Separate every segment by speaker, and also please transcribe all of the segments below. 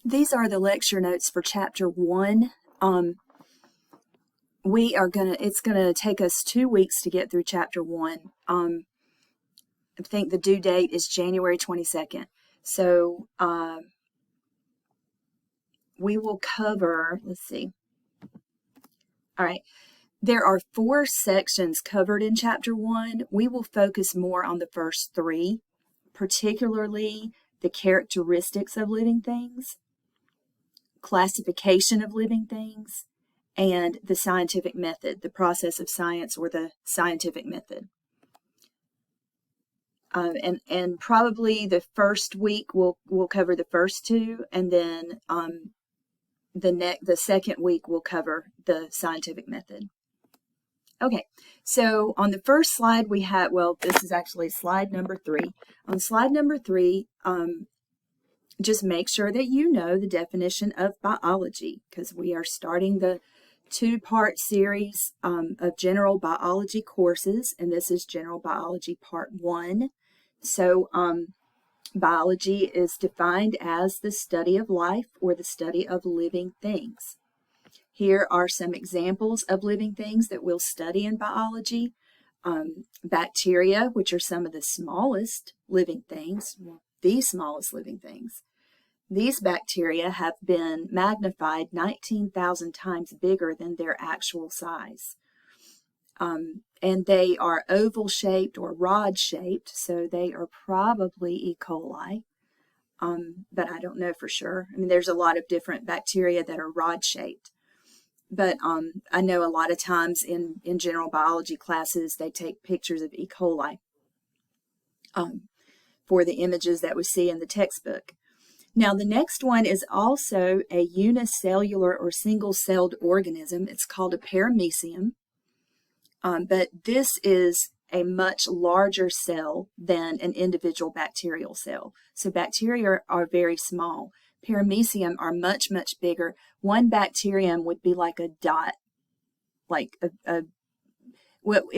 Speaker 1: These are the lecture notes for Chapter 1. It's gonna take us 2 weeks to get through Chapter 1. I think the due date is January 22nd. So we will cover, let's see. All right. There are 4 sections covered in Chapter 1. We will focus more on the first 3, particularly the characteristics of living things, classification of living things, and the scientific method, the process of science or the scientific method. And probably the first week we'll cover the first 2, and then the second week we'll cover the scientific method. Okay, so on the first slide we had, well, this is actually slide number 3. On slide number 3, just make sure that you know the definition of biology, because we are starting the 2-part series of general biology courses, and this is general biology part 1. So biology is defined as the study of life or the study of living things. Here are some examples of living things that we'll study in biology. Bacteria, which are some of the smallest living things, well, the smallest living things. These bacteria have been magnified 19,000 times bigger than their actual size. And they are oval-shaped or rod-shaped, so they are probably E. coli, but I don't know for sure. I mean, there's a lot of different bacteria that are rod-shaped. But I know a lot of times in general biology classes, they take pictures of E. coli for the images that we see in the textbook. Now, the next one is also a unicellular or single-celled organism. It's called a paramecium, but this is a much larger cell than an individual bacterial cell. So bacteria are very small. Paramecium are much, much bigger. One bacterium would be like a dot, like it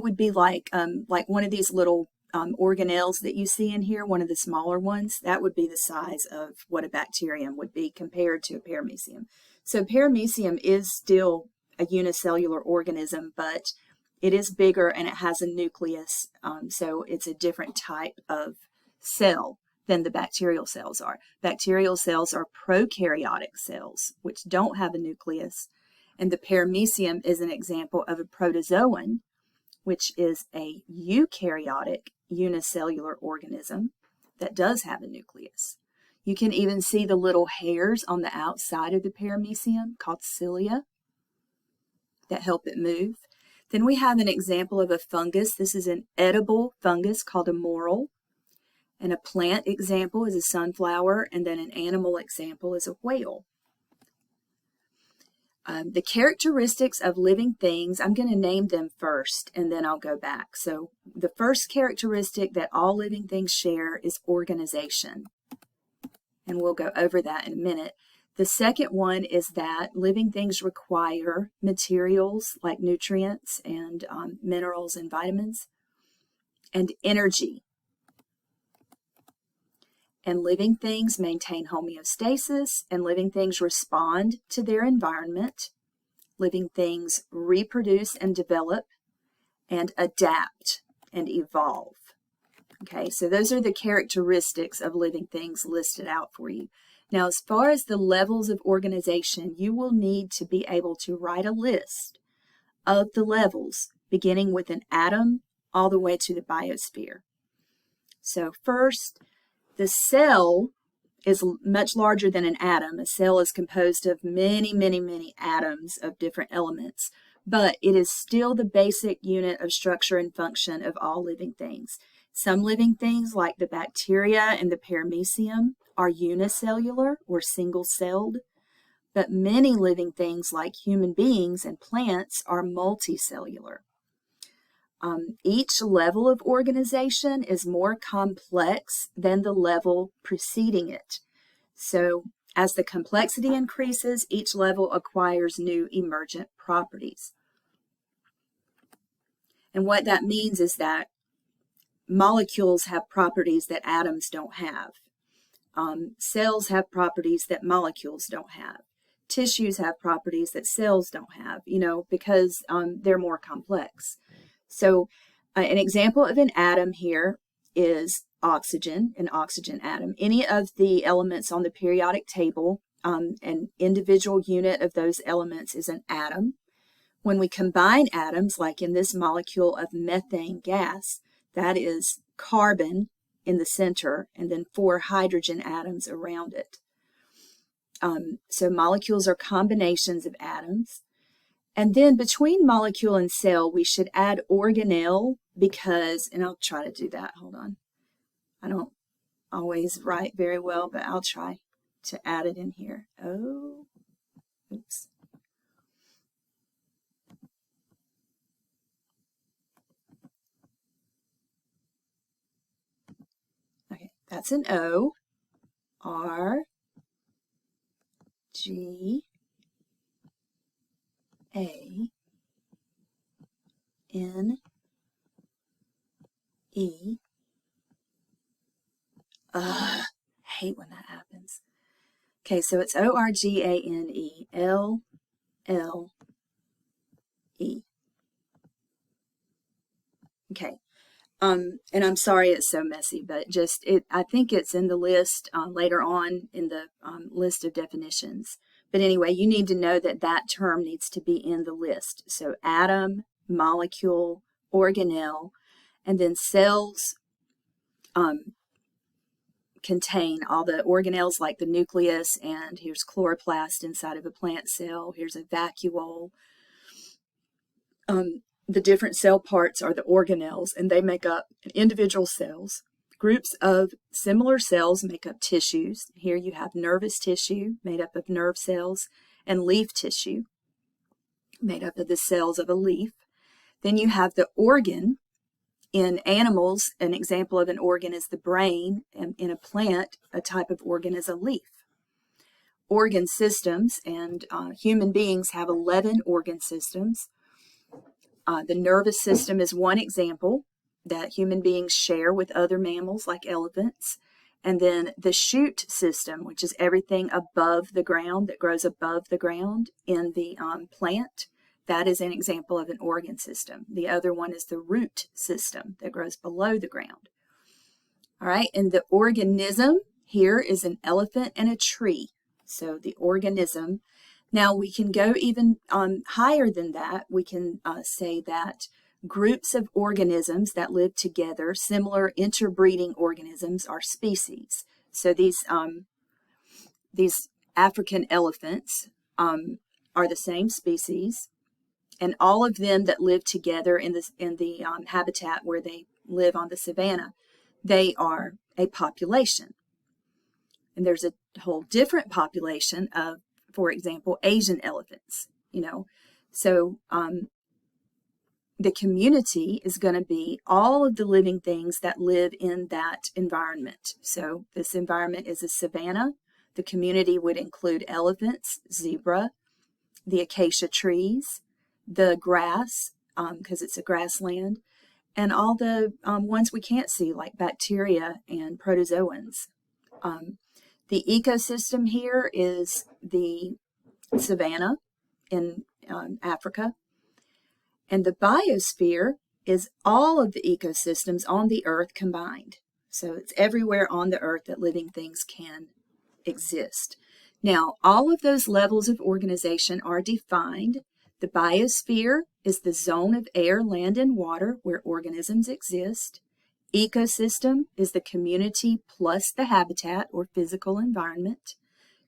Speaker 1: would be like one of these little organelles that you see in here, one of the smaller ones. That would be the size of what a bacterium would be compared to a paramecium. So paramecium is still a unicellular organism, but it is bigger and it has a nucleus, so it's a different type of cell than the bacterial cells are. Bacterial cells are prokaryotic cells, which don't have a nucleus, and the paramecium is an example of a protozoan, which is a eukaryotic unicellular organism that does have a nucleus. You can even see the little hairs on the outside of the paramecium called cilia that help it move. Then we have an example of a fungus. This is an edible fungus called a morel. And a plant example is a sunflower, and then an animal example is a whale. The characteristics of living things, I'm going to name them first, and then I'll go back. So the first characteristic that all living things share is organization. And we'll go over that in a minute. The second one is that living things require materials like nutrients and minerals and vitamins, and energy. And living things maintain homeostasis, and living things respond to their environment. Living things reproduce and develop, and adapt and evolve. Okay, so those are the characteristics of living things listed out for you. Now, as far as the levels of organization, you will need to be able to write a list of the levels, beginning with an atom all the way to the biosphere. So first, the cell is much larger than an atom. A cell is composed of many, many, many atoms of different elements, but it is still the basic unit of structure and function of all living things. Some living things, like the bacteria and the paramecium, are unicellular or single-celled, but many living things like human beings and plants are multicellular. Each level of organization is more complex than the level preceding it. So as the complexity increases, each level acquires new emergent properties. And what that means is that molecules have properties that atoms don't have. cells have properties that molecules don't have. Tissues have properties that cells don't have, because they're more complex. So an example of an atom here is oxygen, an oxygen atom. Any of the elements on the periodic table, an individual unit of those elements is an atom. When we combine atoms, like in this molecule of methane gas, that is carbon in the center and then 4 hydrogen atoms around it. So molecules are combinations of atoms. And then between molecule and cell, we should add organelle because, and I'll try to do that, hold on. I don't always write very well, but I'll try to add it in here. Oh, oops. Okay, that's an O, R, G, A, N, E. I hate when that happens. Okay, so it's O-R-G-A-N-E, L, L, E. Okay. And I'm sorry it's so messy, but I think it's in the list later on in the list of definitions. But anyway, you need to know that that term needs to be in the list. So atom, molecule, organelle, and then cells contain all the organelles like the nucleus, and here's chloroplast inside of a plant cell. Here's a vacuole. The different cell parts are the organelles, and they make up individual cells. Groups of similar cells make up tissues. Here you have nervous tissue made up of nerve cells and leaf tissue made up of the cells of a leaf. Then you have the organ. In animals, an example of an organ is the brain, and in a plant, a type of organ is a leaf. Organ systems, and human beings have 11 organ systems. The nervous system is one example that human beings share with other mammals like elephants. And then the shoot system, which is everything above the ground, that grows above the ground in the plant, that is an example of an organ system. The other one is the root system that grows below the ground. All right, and the organism here is an elephant and a tree. So the organism. Now we can go even higher than that. We can say that groups of organisms that live together, similar interbreeding organisms, are species. So these African elephants are the same species, and all of them that live together in the habitat where they live on the savanna, they are a population. And there's a whole different population of, for example, Asian elephants, So the community is going to be all of the living things that live in that environment. So this environment is a savanna. The community would include elephants, zebra, the acacia trees, the grass, because it's a grassland, and all the ones we can't see, like bacteria and protozoans. The ecosystem here is the savanna in Africa. And the biosphere is all of the ecosystems on the earth combined. So it's everywhere on the earth that living things can exist. Now, all of those levels of organization are defined. The biosphere is the zone of air, land, and water where organisms exist. Ecosystem is the community plus the habitat or physical environment.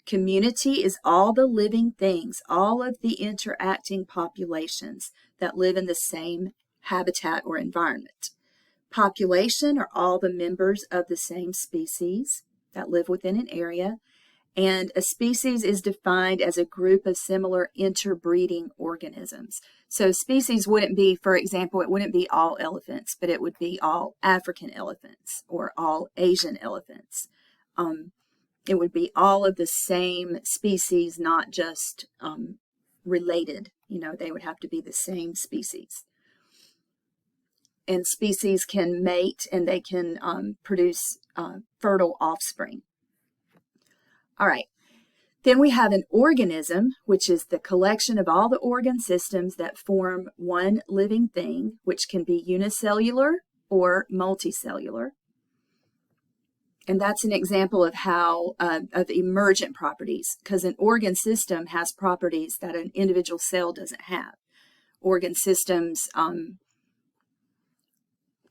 Speaker 1: Community is all the living things, all of the interacting populations that live in the same habitat or environment. Population are all the members of the same species that live within an area. And a species is defined as a group of similar interbreeding organisms. So species wouldn't be, for example, it wouldn't be all elephants, but it would be all African elephants or all Asian elephants. It would be all of the same species, not just related. They would have to be the same species. And species can mate, and they can produce fertile offspring. All right. Then we have an organism, which is the collection of all the organ systems that form one living thing, which can be unicellular or multicellular. And that's an example of how of emergent properties, because an organ system has properties that an individual cell doesn't have. Organ systems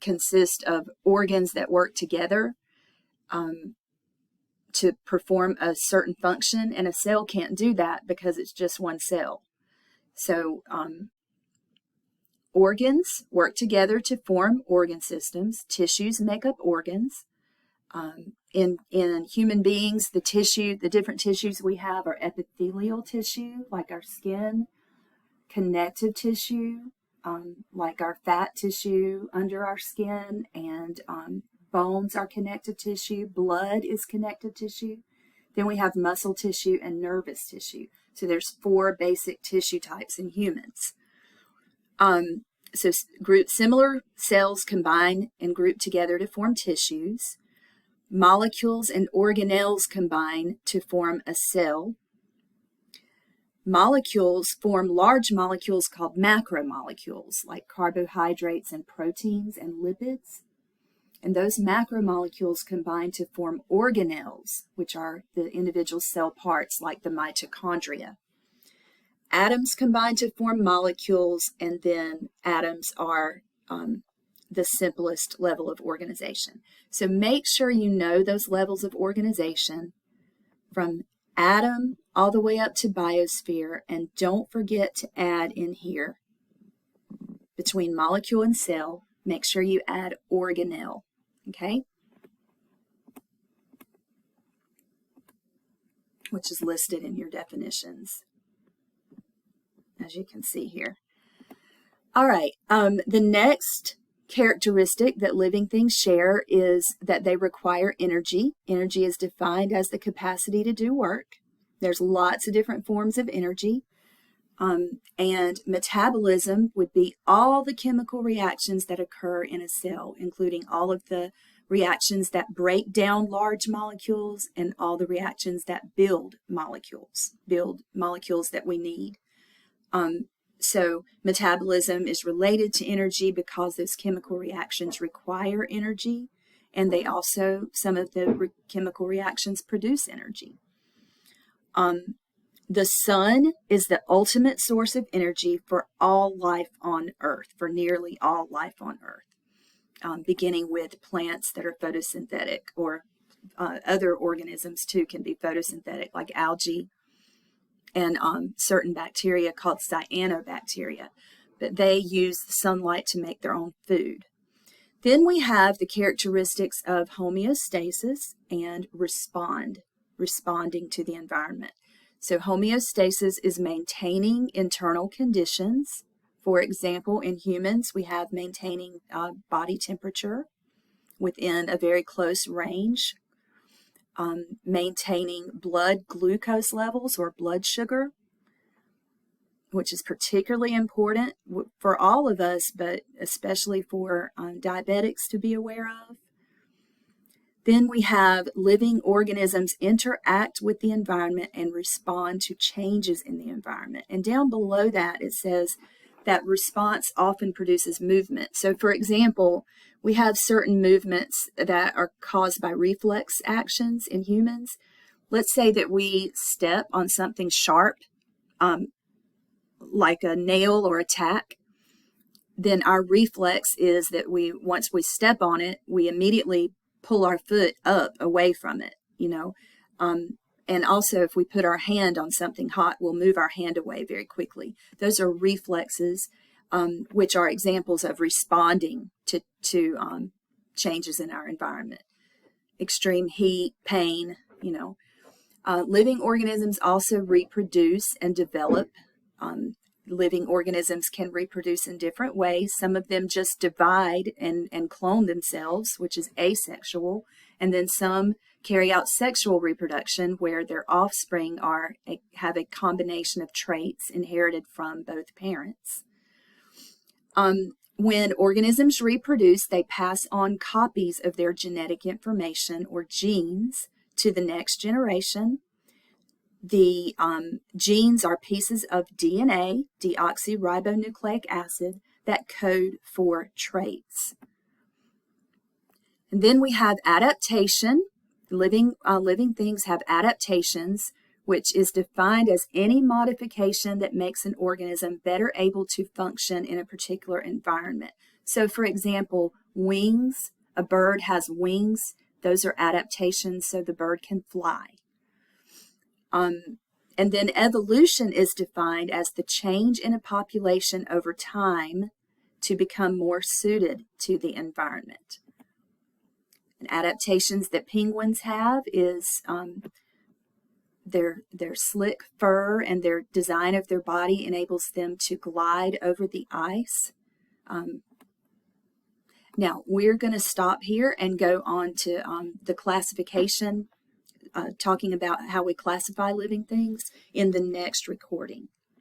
Speaker 1: consist of organs that work together to perform a certain function, and a cell can't do that because it's just one cell. So organs work together to form organ systems. Tissues make up organs. In human beings, the different tissues we have are epithelial tissue, like our skin, connective tissue, like our fat tissue under our skin, and bones are connective tissue, blood is connective tissue. Then we have muscle tissue and nervous tissue. So there's 4 basic tissue types in humans. So similar cells combine and group together to form tissues. Molecules and organelles combine to form a cell. Molecules form large molecules called macromolecules, like carbohydrates and proteins and lipids. And those macromolecules combine to form organelles, which are the individual cell parts, like the mitochondria. Atoms combine to form molecules, and then atoms are the simplest level of organization. So make sure you know those levels of organization from atom all the way up to biosphere, and don't forget to add in here between molecule and cell, make sure you add organelle, okay? Which is listed in your definitions, as you can see here. All right, the next characteristic that living things share is that they require energy. Energy is defined as the capacity to do work. There's lots of different forms of energy. And metabolism would be all the chemical reactions that occur in a cell, including all of the reactions that break down large molecules and all the reactions that build molecules that we need. So metabolism is related to energy because those chemical reactions require energy, and they also, some of the chemical reactions produce energy. The sun is the ultimate source of energy for all life on Earth, for nearly all life on Earth, beginning with plants that are photosynthetic, or other organisms too can be photosynthetic, like algae and certain bacteria called cyanobacteria, but they use sunlight to make their own food. Then we have the characteristics of homeostasis and responding to the environment. So homeostasis is maintaining internal conditions. For example, in humans, we have maintaining body temperature within a very close range, maintaining blood glucose levels or blood sugar, which is particularly important for all of us, but especially for diabetics to be aware of. Then we have living organisms interact with the environment and respond to changes in the environment. And down below that, it says that response often produces movement. So for example, we have certain movements that are caused by reflex actions in humans. Let's say that we step on something sharp, like a nail or a tack. Then our reflex is that once we step on it, we immediately pull our foot up away from it, and also if we put our hand on something hot, we'll move our hand away very quickly. Those are reflexes, which are examples of responding to changes in our environment. Extreme heat, pain, living organisms also reproduce and develop. Living organisms can reproduce in different ways. Some of them just divide and clone themselves, which is asexual. And then some carry out sexual reproduction, where their offspring have a combination of traits inherited from both parents. When organisms reproduce, they pass on copies of their genetic information, or genes, to the next generation. The genes are pieces of DNA, deoxyribonucleic acid, that code for traits. And then we have adaptation. Living things have adaptations, which is defined as any modification that makes an organism better able to function in a particular environment. So, for example, wings. A bird has wings. Those are adaptations so the bird can fly. And then evolution is defined as the change in a population over time to become more suited to the environment. And adaptations that penguins have is their slick fur and their design of their body enables them to glide over the ice. Now, we're going to stop here and go on to the classification, talking about how we classify living things in the next recording.